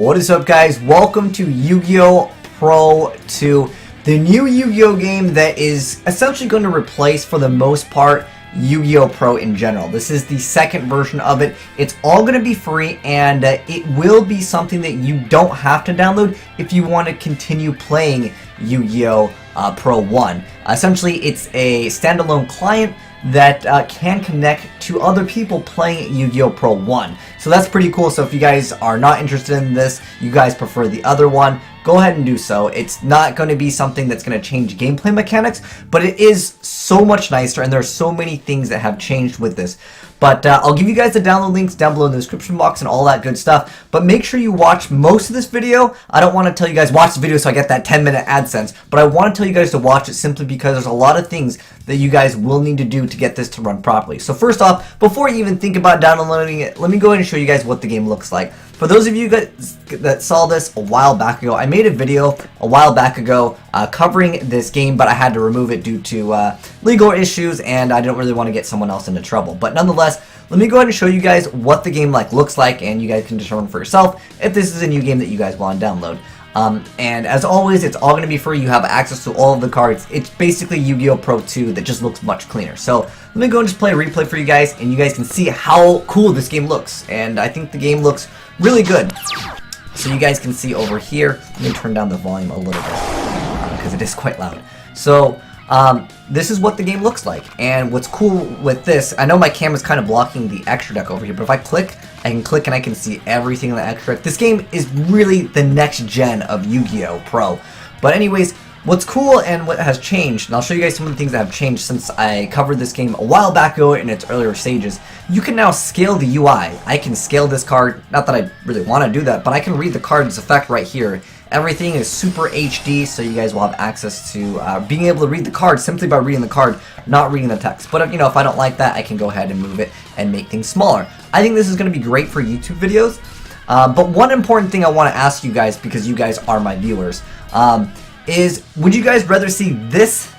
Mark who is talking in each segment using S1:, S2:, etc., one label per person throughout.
S1: What is up, guys? Welcome to Yu-Gi-Oh! Pro 2, the new Yu-Gi-Oh! Game that is essentially going to replace, for the most part, Yu-Gi-Oh! Pro in general. This is the second version of it. It's all going to be free, and it will be something that you don't have to download if you want to continue playing Yu-Gi-Oh! Pro 1. Essentially, it's a standalone client that can connect to other people playing Yu-Gi-Oh! Pro 1. So that's pretty cool. So if you guys are not interested in this, you guys prefer the other one, go ahead and do so. It's not going to be something that's going to change gameplay mechanics, but it is so much nicer, and there are so many things that have changed with this. But I'll give you guys the download links down below in the description box and all that good stuff. But make sure you watch most of this video. I don't want to tell you guys watch the video so I get that 10-minute AdSense, but I want to tell you guys to watch it simply because there's a lot of things that you guys will need to do to get this to run properly. So first off, before you even think about downloading it, let me go ahead and show you guys what the game looks like. For those of you guys that saw this a while back ago, I made a video a while back ago covering this game, but I had to remove it due to legal issues, and I didn't really want to get someone else into trouble. But nonetheless, let me go ahead and show you guys what the game looks like, and you guys can determine for yourself if this is a new game that you guys want to download. And as always, it's all going to be free. You have access to all of the cards. It's basically Yu-Gi-Oh! Pro 2 that just looks much cleaner. So let me go and just play a replay for you guys, and you guys can see how cool this game looks. And I think the game looks really good. So you guys can see over here, let me turn down the volume a little bit because it is quite loud. So this is what the game looks like, and what's cool with this, I know my camera's kind of blocking the extra deck over here, but if I can click and I can see everything in the extra deck. This game is really the next gen of Yu-Gi-Oh! Pro. But anyways, what's cool and what has changed, and I'll show you guys some of the things that have changed since I covered this game a while back ago in its earlier stages. You can now scale the UI. I can scale this card, not that I really want to do that, but I can read the card's effect right here. Everything is super HD, so you guys will have access to being able to read the card simply by reading the card, not reading the text. But if I don't like that, I can go ahead and move it and make things smaller. I think this is going to be great for YouTube videos. But one important thing I want to ask you guys, because you guys are my viewers, is would you guys rather see this,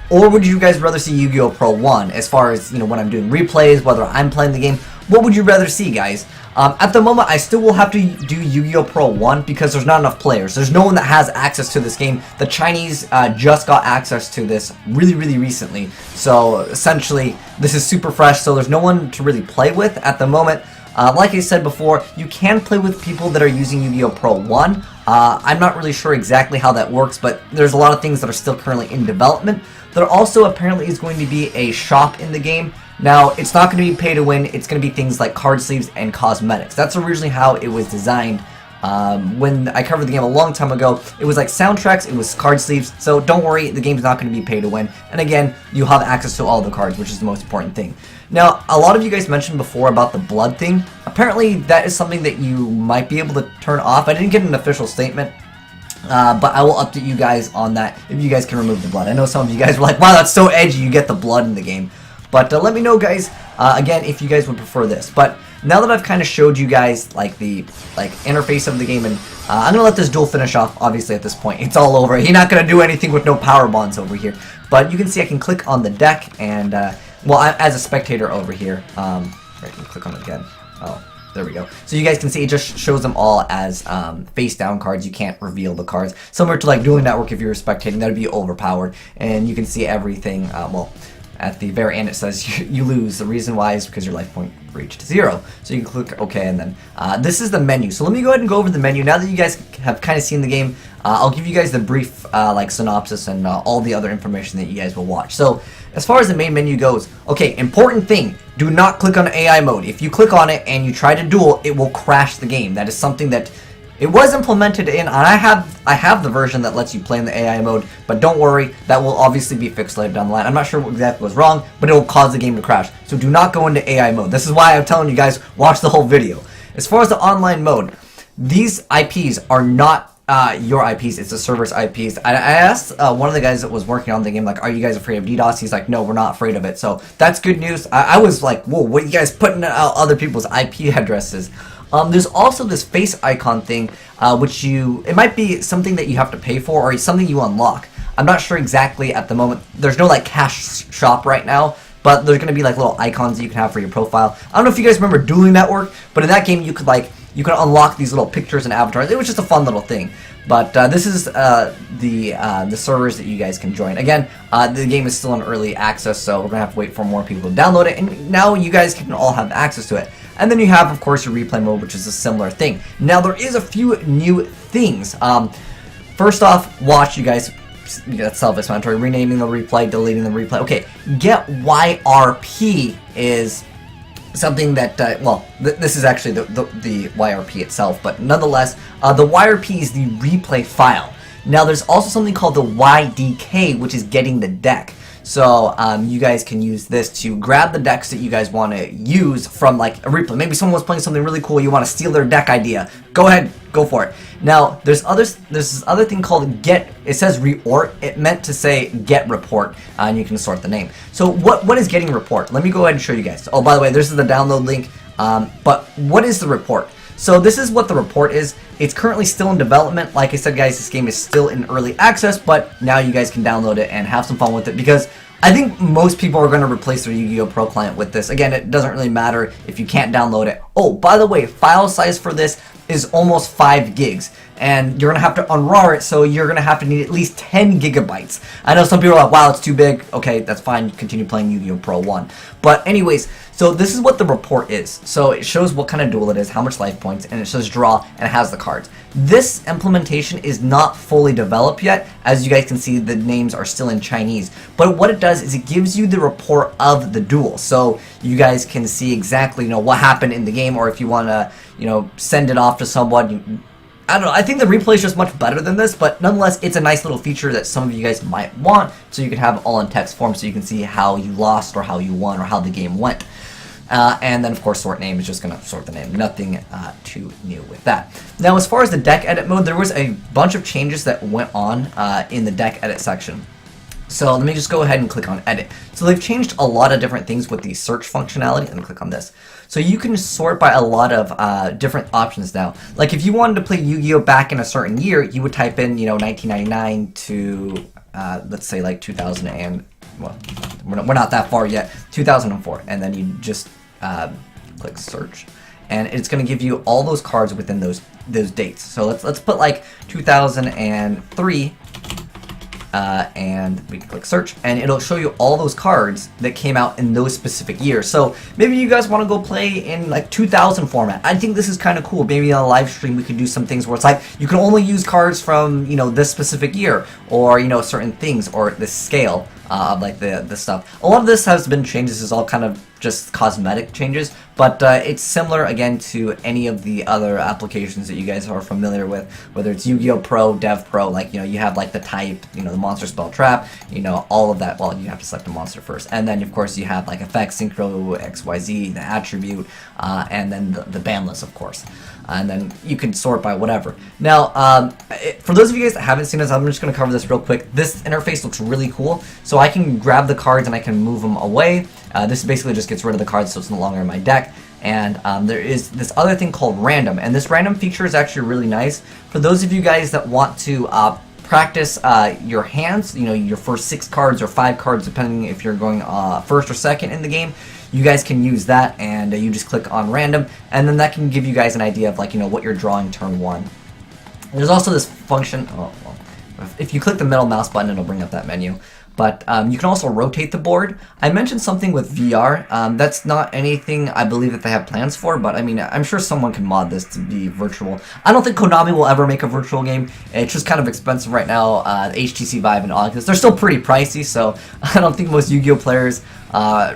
S1: or would you guys rather see Yu-Gi-Oh! Pro 1 as far as, when I'm doing replays, whether I'm playing the game? What would you rather see, guys? At the moment, I still will have to do Yu-Gi-Oh! Pro 1 because there's not enough players. There's no one that has access to this game. The Chinese just got access to this really, really recently. So, essentially, this is super fresh, so there's no one to really play with at the moment. Like I said before, you can play with people that are using Yu-Gi-Oh! Pro 1. I'm not really sure exactly how that works, but there's a lot of things that are still currently in development. There also apparently is going to be a shop in the game. Now, it's not going to be pay to win. It's going to be things like card sleeves and cosmetics. That's originally how it was designed. When I covered the game a long time ago, it was like soundtracks, it was card sleeves, so don't worry, the game's not going to be pay to win. And again, you have access to all the cards, which is the most important thing. Now, a lot of you guys mentioned before about the blood thing. Apparently, that is something that you might be able to turn off. I didn't get an official statement, but I will update you guys on that if you guys can remove the blood. I know some of you guys were like, wow, that's so edgy, you get the blood in the game. But let me know, guys, again, if you guys would prefer this. But now that I've kind of showed you guys the interface of the game, and I'm going to let this duel finish off, obviously, at this point. It's all over. He's not going to do anything with no power bonds over here. But you can see I can click on the deck, and, well, as a spectator over here, I can click on it again. Oh, there we go. So you guys can see it just shows them all as face-down cards. You can't reveal the cards. Similar to Dueling Network, if you were spectating, that would be overpowered. And you can see everything, well, at the very end it says you lose. The reason why is because your life point reached 0. So you can click OK, and then this is the menu. So let me go ahead and go over the menu. Now that you guys have kind of seen the game, I'll give you guys the brief synopsis and all the other information that you guys will watch. So as far as the main menu goes, okay, important thing, do not click on AI mode. If you click on it and you try to duel, it will crash the game. That is something that it was implemented in, and I have the version that lets you play in the AI mode, but don't worry, that will obviously be fixed later down the line. I'm not sure what exactly was wrong, but it will cause the game to crash. So do not go into AI mode. This is why I'm telling you guys, watch the whole video. As far as the online mode, these IPs are not your IPs, it's the server's IPs. I asked one of the guys that was working on the game, are you guys afraid of DDoS? He's like, no, we're not afraid of it. So that's good news. I was like, whoa, what are you guys putting out other people's IP addresses? There's also this face icon thing, which it might be something that you have to pay for, or something you unlock. I'm not sure exactly at the moment. There's no cash shop right now, but there's going to be little icons that you can have for your profile. I don't know if you guys remember Dueling Network, but in that game you could you can unlock these little pictures and avatars. It was just a fun little thing. But this is the servers that you guys can join. Again, the game is still in early access, so we're gonna have to wait for more people to download it, and now you guys can all have access to it. And then you have, of course, your replay mode, which is a similar thing. Now, there is a few new things. First off, watch, you guys. That's self-explanatory. Renaming the replay, deleting the replay. Okay, get YRP is something that, well, this is actually the YRP itself, but nonetheless, the YRP is the replay file. Now, there's also something called the YDK, which is getting the deck. So, you guys can use this to grab the decks that you guys want to use from, like, a replay. Maybe someone was playing something really cool, you want to steal their deck idea. Go ahead, go for it. Now, there's this other thing called get, it says reort, it meant to say get report, and you can sort the name. So, what is getting report? Let me go ahead and show you guys. Oh, by the way, this is the download link, but what is the report? So this is what the report is. It's currently still in development. Like I said, guys, this game is still in early access, but now you guys can download it and have some fun with it, because I think most people are going to replace their Yu-Gi-Oh! Pro client with this. Again, it doesn't really matter if you can't download it. Oh, by the way, file size for this is almost 5 gigs, and you're going to have to unrar it, so you're going to have to need at least 10 gigabytes. I know some people are like, wow, it's too big. Okay, that's fine. Continue playing Yu-Gi-Oh! Pro 1. But anyways, so this is what the report is. So it shows what kind of duel it is, how much life points, and it says draw, and it has the cards. This implementation is not fully developed yet. As you guys can see, the names are still in Chinese. But what it does is it gives you the report of the duel. So you guys can see exactly, what happened in the game, or if you want to, send it off to someone. I don't know, I think the replay is just much better than this, but nonetheless, it's a nice little feature that some of you guys might want, so you can have all in text form, so you can see how you lost, or how you won, or how the game went. And then, of course, sort name is just going to sort the name. Nothing too new with that. Now, as far as the deck edit mode, there was a bunch of changes that went on in the deck edit section. So let me just go ahead and click on edit. So they've changed a lot of different things with the search functionality. Let me click on this. So you can sort by a lot of different options now. Like if you wanted to play Yu-Gi-Oh! Back in a certain year, you would type in, 1999 to, let's say like 2000 and, well, we're not that far yet, 2004. And then you just click search. And it's going to give you all those cards within those dates. So let's put like 2003. And we can click search, and it'll show you all those cards that came out in those specific years. So maybe you guys want to go play in like 2000 format. I think this is kind of cool. Maybe on a live stream we could do some things where it's like you can only use cards from this specific year, or certain things, or the scale of like the stuff. A lot of this has been changed. This is all kind of just cosmetic changes, but it's similar again to any of the other applications that you guys are familiar with, whether it's Yu-Gi-Oh! Pro, Dev Pro, like you have like the type, the monster spell trap, all of that. Well, you have to select the monster first, and then of course you have like effects, synchro, XYZ, the attribute, and then the ban list, of course. And then you can sort by whatever. Now, for those of you guys that haven't seen this, I'm just going to cover this real quick. This interface looks really cool. So I can grab the cards and I can move them away. This basically just gets rid of the cards, so it's no longer in my deck. And there is this other thing called random. And this random feature is actually really nice. For those of you guys that want to practice your hands, your first 6 cards or 5 cards, depending if you're going first or second in the game, you guys can use that, and you just click on random, and then that can give you guys an idea of like what you're drawing turn 1. There's also this function. If you click the middle mouse button, it'll bring up that menu. But you can also rotate the board. I mentioned something with VR. That's not anything I believe that they have plans for, but I mean, I'm sure someone can mod this to be virtual. I don't think Konami will ever make a virtual game. It's just kind of expensive right now. HTC Vive and Oculus, they're still pretty pricey, so I don't think most Yu-Gi-Oh! Players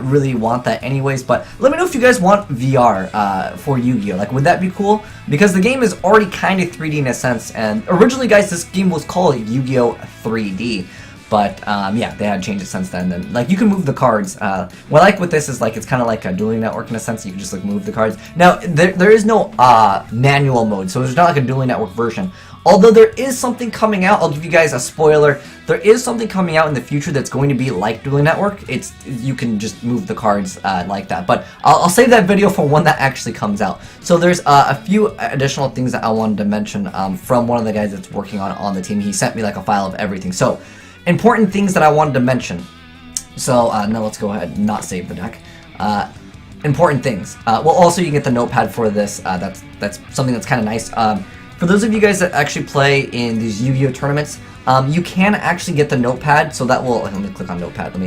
S1: really want that anyways. But let me know if you guys want VR for Yu-Gi-Oh! Like, would that be cool? Because the game is already kind of 3D in a sense, and originally, guys, this game was called Yu-Gi-Oh! 3D. But yeah, they had changed it since then. And like, you can move the cards. What I like with this is like, it's kind of like a dueling network in a sense. You can just like move the cards. Now there is no manual mode, so there's not like a dueling network version. Although there is something coming out. I'll give you guys a spoiler. There is something coming out in the future that's going to be like Dueling Network. You can just move the cards like that. But I'll save that video for when that actually comes out. So there's a few additional things that I wanted to mention from one of the guys that's working on the team. He sent me like a file of everything. So important things that I wanted to mention. So now let's go ahead and not save the deck. important things. Well, also you get the notepad for this. That's something that's kind of nice. For those of you guys that actually play in these Yu-Gi-Oh tournaments, you can actually get the notepad. So that will, let me click on notepad. Let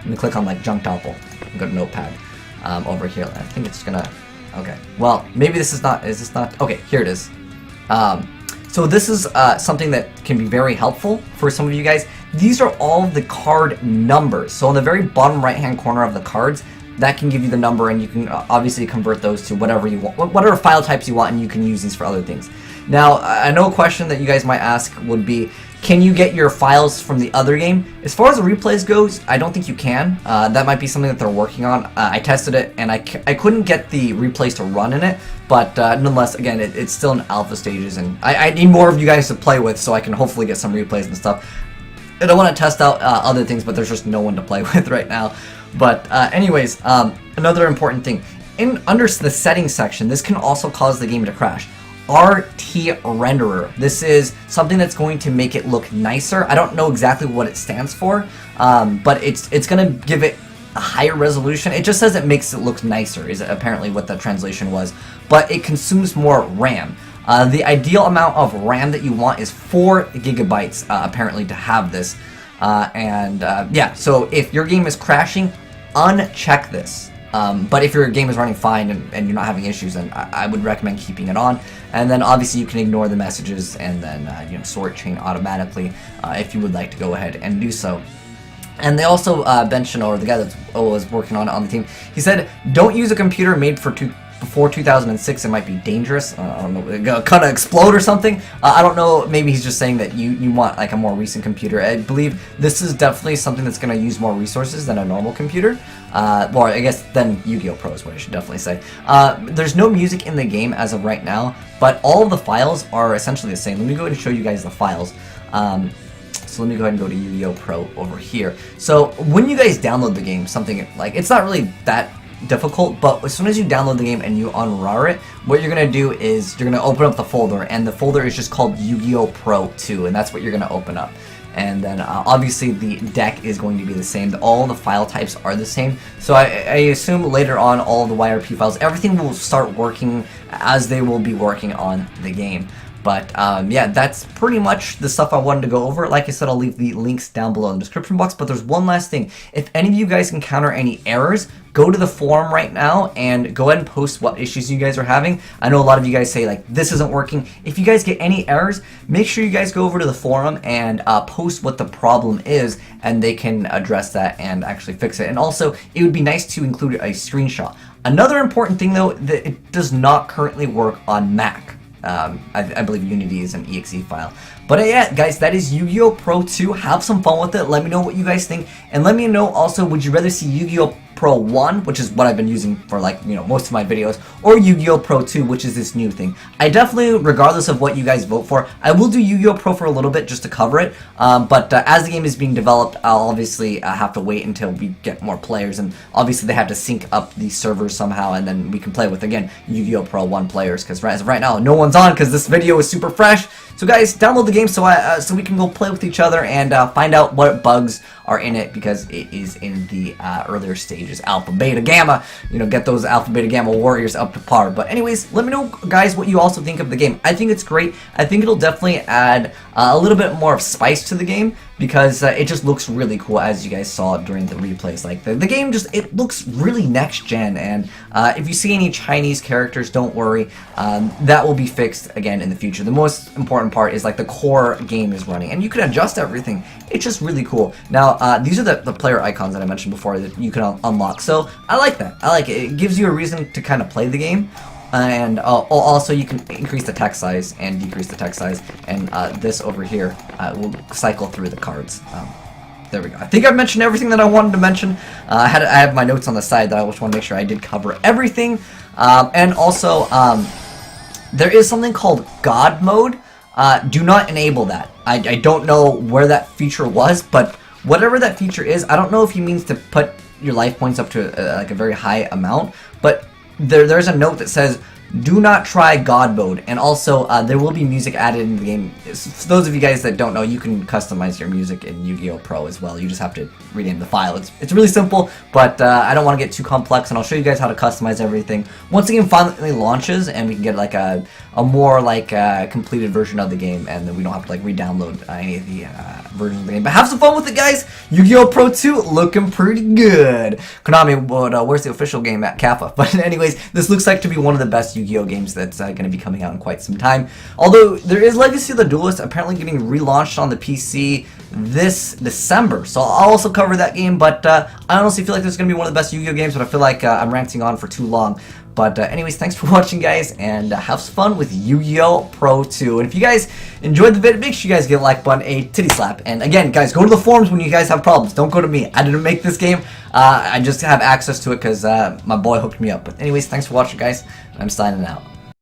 S1: me click on like junk doppel and go to notepad over here. I think it's gonna. Okay. Well, maybe this is not. Is this not? Okay, here it is. So this is something that can be very helpful for some of you guys. These are all the card numbers. So on the very bottom right-hand corner of the cards, that can give you the number, and you can obviously convert those to whatever you want, whatever file types you want, and you can use these for other things. Now, I know a question that you guys might ask would be, can you get your files from the other game? As far as the replays goes, I don't think you can. That might be something that they're working on. I tested it, and I couldn't get the replays to run in it, but nonetheless, again, it's still in alpha stages, and I need more of you guys to play with so I can hopefully get some replays and stuff. And I want to test out other things, but there's just no one to play with right now. But anyways, another important thing. Under the settings section, this can also cause the game to crash. RT renderer. This is something that's going to make it look nicer. I don't know exactly what it stands for, but it's going to give it a higher resolution. It just says it makes it look nicer, is apparently what the translation was. But it consumes more RAM. The ideal amount of RAM that you want is 4 gigabytes, apparently, to have this. Yeah, so if your game is crashing, uncheck this. But if your game is running fine and you're not having issues, then I would recommend keeping it on. And then obviously you can ignore the messages and then sort chain automatically if you would like to go ahead and do so. And they also mentioned, or the guy that was working on it on the team, he said, don't use a computer made before 2006, it might be dangerous. I don't know, it'll kind of explode or something. I don't know, maybe he's just saying that you want like a more recent computer. I believe this is definitely something that's going to use more resources than a normal computer. Or I guess than Yu-Gi-Oh! Pro is what I should definitely say. There's no music in the game as of right now, but all of the files are essentially the same. Let me go ahead and show you guys the files. So let me go ahead and go to Yu-Gi-Oh! Pro over here. So when you guys download the game, something like, it's not really that difficult, but as soon as you download the game and you unrar it, what you're going to do is you're going to open up the folder, and the folder is just called Yu-Gi-Oh! Pro 2, and that's what you're going to open up. And then obviously the deck is going to be the same. All the file types are the same. So I assume later on all of the YRP files, everything will start working as they will be working on the game. But yeah, that's pretty much the stuff I wanted to go over. Like I said, I'll leave the links down below in the description box. But there's one last thing. If any of you guys encounter any errors, go to the forum right now and go ahead and post what issues you guys are having. I know a lot of you guys say like, this isn't working. If you guys get any errors, make sure you guys go over to the forum and post what the problem is, and they can address that and actually fix it. And also, it would be nice to include a screenshot. Another important thing though, that it does not currently work on Mac. I believe Unity is an exe file. But yeah, guys, that is Yu-Gi-Oh! Pro 2. Have some fun with it. Let me know what you guys think. And let me know also, would you rather see Yu-Gi-Oh! Pro 1, which is what I've been using for like, most of my videos, or Yu-Gi-Oh! Pro 2, which is this new thing. I definitely, regardless of what you guys vote for, I will do Yu-Gi-Oh! Pro for a little bit just to cover it. But as the game is being developed, I'll obviously have to wait until we get more players, and obviously they have to sync up the servers somehow, and then we can play with, again, Yu-Gi-Oh! Pro 1 players, because as of right now, no one's on because this video is super fresh. So guys, download the game so we can go play with each other and find out what bugs are in it, because it is in the earlier stages, alpha, beta, gamma. Get those alpha, beta, gamma warriors up to par. But anyways, let me know, guys, what you also think of the game. I think it's great. I think it'll definitely add a little bit more of spice to the game, because it just looks really cool, as you guys saw during the replays. Like the game it looks really next gen, and if you see any Chinese characters, don't worry, that will be fixed again in the future. The most important part is like the core game is running, and you can adjust everything. It's just really cool. Now these are the player icons that I mentioned before that you can unlock, so I like that. I like it. It gives you a reason to kind of play the game. And also you can increase the text size and decrease the text size, and this over here will cycle through the cards. There we go. I think I've mentioned everything that I wanted to mention. I have my notes on the side that I just want to make sure I did cover everything. And also, there is something called God mode. Do not enable that. I don't know where that feature was, but whatever that feature is, I don't know if he means to put your life points up to like a very high amount, but there's a note that says, do not try God mode. And also, there will be music added in the game. For those of you guys that don't know, you can customize your music in Yu-Gi-Oh! Pro as well. You just have to rename the file. It's really simple, but I don't want to get too complex, and I'll show you guys how to customize everything once the game finally launches, and we can get like a more like completed version of the game, and then we don't have to like re-download any of the versions of the game. But have some fun with it, guys. Yu-Gi-Oh! Pro 2 looking pretty good. Konami would, where's the official game at Kappa? But anyways, this looks like to be one of the best Yu-Gi-Oh! Games that's going to be coming out in quite some time. Although there is Legacy of the Duelist apparently getting relaunched on the PC this December, so I'll also cover that game. But I honestly feel like this is going to be one of the best Yu-Gi-Oh! Games, but I feel like I'm ranting on for too long. But anyways, thanks for watching, guys, and have some fun with Yu-Gi-Oh! Pro 2. And if you guys enjoyed the video, make sure you guys give a like button a titty slap. And again, guys, go to the forums when you guys have problems. Don't go to me. I didn't make this game. I just have access to it because my boy hooked me up. But anyways, thanks for watching, guys. I'm signing out.